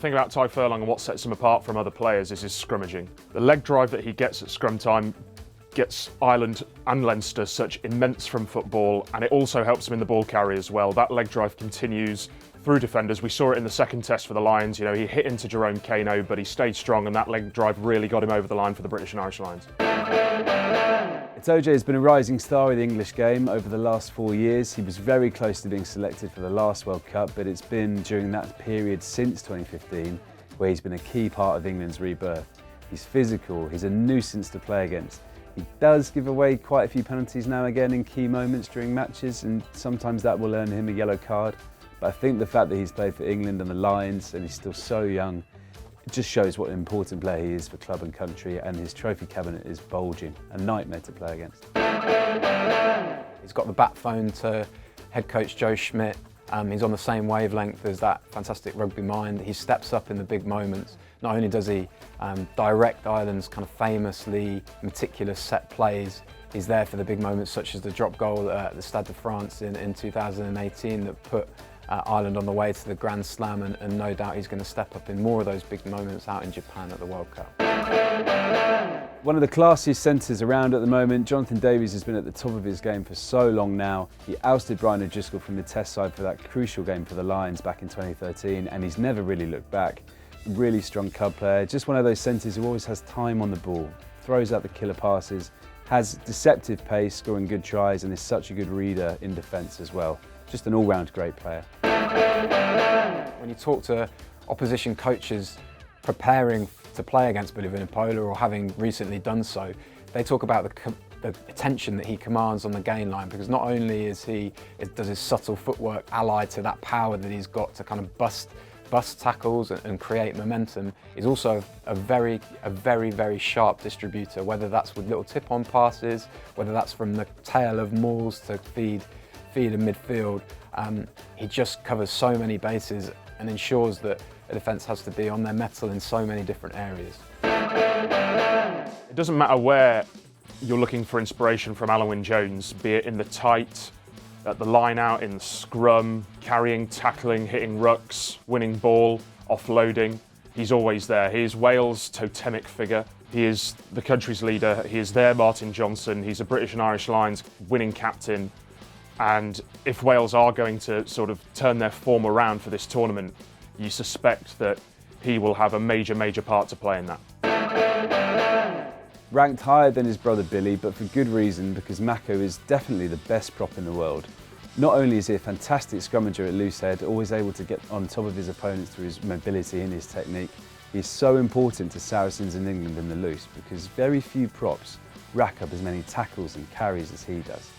thing about Ty Furlong and what sets him apart from other players is his scrummaging. The leg drive that he gets at scrum time gets Ireland and Leinster such immense from football, and it also helps him in the ball carry as well. That leg drive continues through defenders. We saw it in the second test for the Lions. You know, he hit into Jerome Kano, but he stayed strong, and that leg drive really got him over the line for the British and Irish Lions. OJ has been a rising star in the English game over the last 4 years. He was very close to being selected for the last World Cup, but it's been during that period since 2015 where he's been a key part of England's rebirth. He's physical, he's a nuisance to play against. He does give away quite a few penalties now and again in key moments during matches, and sometimes that will earn him a yellow card. But I think the fact that he's played for England and the Lions and he's still so young, it just shows what an important player he is for club and country, and his trophy cabinet is bulging, a nightmare to play against. He's got the bat phone to head coach Joe Schmidt. He's on the same wavelength as that fantastic rugby mind. He steps up in the big moments. Not only does he direct Ireland's kind of famously meticulous set plays, he's there for the big moments such as the drop goal at the Stade de France in 2018 that put Ireland on the way to the Grand Slam, and no doubt he's going to step up in more of those big moments out in Japan at the World Cup. One of the classiest centres around at the moment, Jonathan Davies has been at the top of his game for so long now. He ousted Brian O'Driscoll from the Test side for that crucial game for the Lions back in 2013, and he's never really looked back. Really strong club player, just one of those centres who always has time on the ball, throws out the killer passes, has deceptive pace, scoring good tries, and is such a good reader in defence as well. Just an all-round great player. When you talk to opposition coaches preparing to play against Billy Vunipola or having recently done so, they talk about the attention that he commands on the gain line, because not only does his subtle footwork allied to that power that he's got to kind of bust tackles and create momentum, he's also a very, very sharp distributor, whether that's with little tip-on passes, whether that's from the tail of mauls to feed in midfield. He just covers so many bases and ensures that a defence has to be on their mettle in so many different areas. It doesn't matter where you're looking for inspiration from Alun Jones, be it in the tight, at the line out, in the scrum, carrying, tackling, hitting rucks, winning ball, offloading. He's always there. He is Wales' totemic figure. He is the country's leader. He is their Martin Johnson. He's a British and Irish Lions winning captain. And if Wales are going to sort of turn their form around for this tournament, you suspect that he will have a major part to play in that. Ranked higher than his brother Billy, but for good reason, because Mako is definitely the best prop in the world. Not only is he a fantastic scrummager at loose head, always able to get on top of his opponents through his mobility and his technique, he's so important to Saracens in England in the loose, because very few props rack up as many tackles and carries as he does.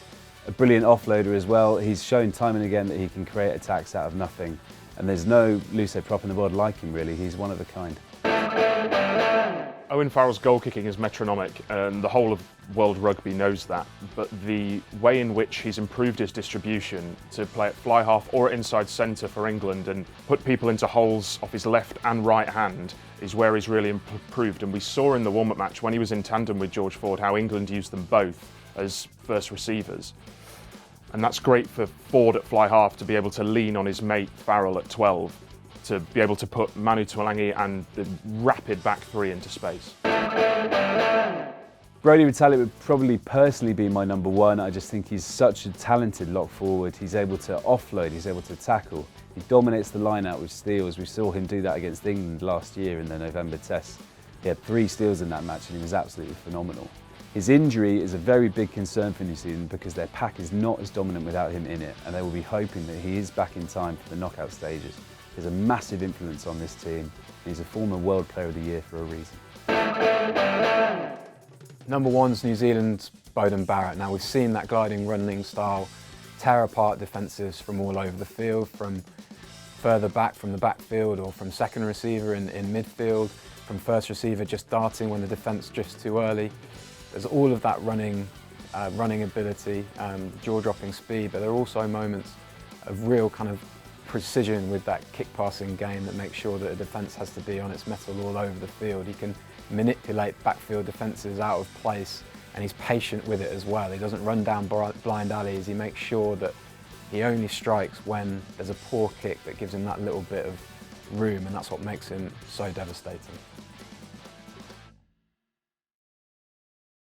A brilliant offloader as well. He's shown time and again that he can create attacks out of nothing, and there's no loose head prop in the world like him really. He's one of a kind. Owen Farrell's goal kicking is metronomic, and the whole of world rugby knows that, but the way in which he's improved his distribution to play at fly half or inside centre for England and put people into holes off his left and right hand is where he's really improved. And we saw in the warm-up match when he was in tandem with George Ford how England used them both as first receivers. And that's great for Ford at fly half to be able to lean on his mate Farrell at 12, to be able to put Manu Tuolangi and the rapid back three into space. Brodie Retallick would probably personally be my number one. I just think he's such a talented lock forward. He's able to offload, he's able to tackle. He dominates the line out with steals. We saw him do that against England last year in the November test. He had 3 steals in that match and he was absolutely phenomenal. His injury is a very big concern for New Zealand because their pack is not as dominant without him in it, and they will be hoping that he is back in time for the knockout stages. He has a massive influence on this team, and he's a former World Player of the Year for a reason. Number one's New Zealand's Beauden Barrett. Now we've seen that gliding running style tear apart defensives from all over the field, from further back from the backfield or from second receiver in midfield, from first receiver just darting when the defence drifts too early. There's all of that running ability, jaw-dropping speed, but there are also moments of real kind of precision with that kick-passing game that makes sure that a defence has to be on its mettle all over the field. He can manipulate backfield defences out of place, and he's patient with it as well. He doesn't run down blind alleys. He makes sure that he only strikes when there's a poor kick that gives him that little bit of room, and that's what makes him so devastating.